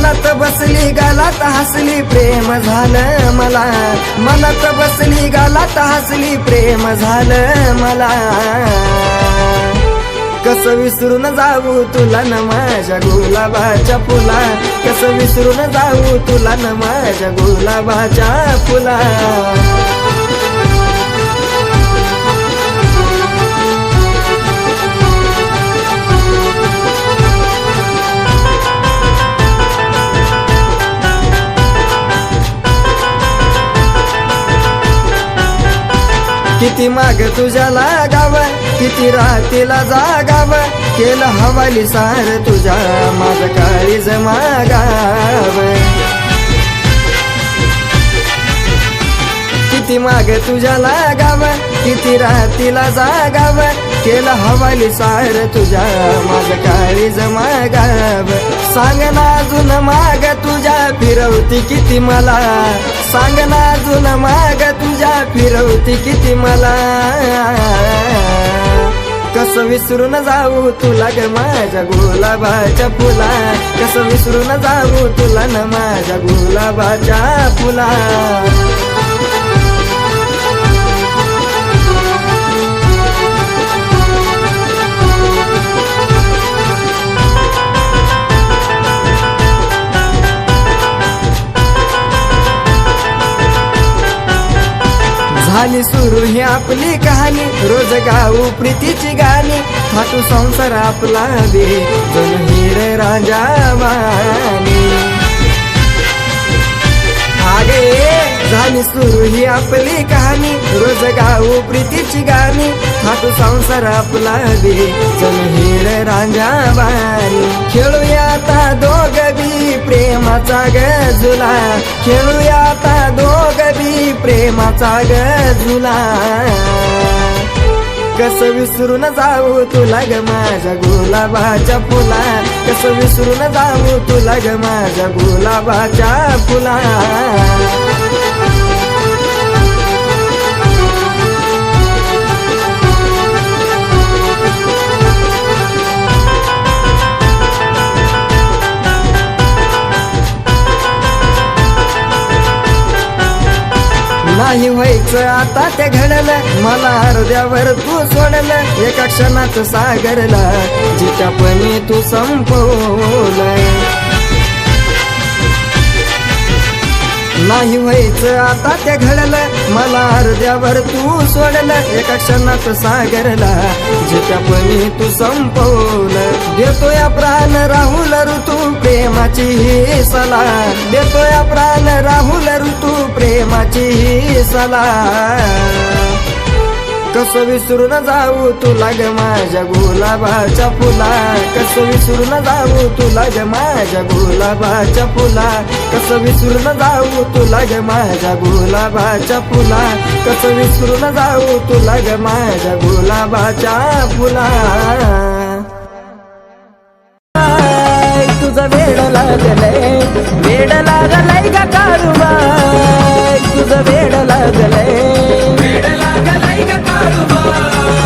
मनात बसली गालात हसली प्रेम झालं मला, मनात बसली गालात हसली प्रेम झालं मला. कसं विसरून जाऊ तुला न माझ्या गुलाबाच्या फुला, कसं विसरून जाऊ तुला न माझ्या गुलाबाच्या फुला. किती माग तुझ्या लागाव, किती रातीला जागाव, केलं हवाली सार तुझ्या माझं काळीज मागाव. किती माग तुझ्या लागाव, किती रातीला जागाव, केलं हवाली सार तुझ्या माझं काळीज मागाव. सांग ना अजून माग तुझ्या फिरवती किती मला, सांग ना अजून माग तुझ्या फिरवती किती मला. कसं विसरून जाऊ तुला ग माझ्या गुलाबाच्या फुला, कसं विसरून जाऊ तुला न माझ्या गुलाबाच्या फुला. झाली सुरू ही आपली कहाणी, रोज गाऊ प्रीतीची गाणी, थाटू संसार आपला बे जण हिर राजा वाणी. आगे झाली सुरू ही आपली कहाणी, रोज गाऊ प्रीतीची गाणी, थाटू संसार आपला बे जण हिर राजा वाणी. खेळूया आता दोघ बी प्रेमाचा गजुला, खेळूया आता दोघ बी प्रेमाचा गजुला. कसं विसरून जाऊ तुला ग माझ्या गुलाबाच्या फुला, कसं विसरून जाऊ तुला ग माझ्या गुलाबाच्या फुला. नाही व्हायचं आता ते घडलं, मला हृदयावर तू सोडलं, एका क्षणात सागरला जिच्यापणी तू संपवलं. नाही व्हायचं आता ते घडलं, मला हृदयावर तू सोडलं, एका क्षणात सागरला जिच्यापणी तू संपवलं. देतोय प्राण राहुल ऋतू प्रेमाची ही सला, देतोय प्राण राहुल ऋतू प्रेमाची ही सला. कसं विसरून जाऊ तुला ग माझ्या गुलाबाच्या फुला, कसं विसरून जाऊ तुला ग माझ्या गुलाबाच्या फुला, कसं विसरून जाऊ तुला ग माझ्या गुलाबाच्या फुला, कसं विसरून जाऊ तुला ग माझ्या गुलाबाच्या फुला. तुझं वेड लागलंय, वेड लागलंय ग काळूबाई, तुझं वेड लागलंय, वेड लागलंय ग काळूबाई.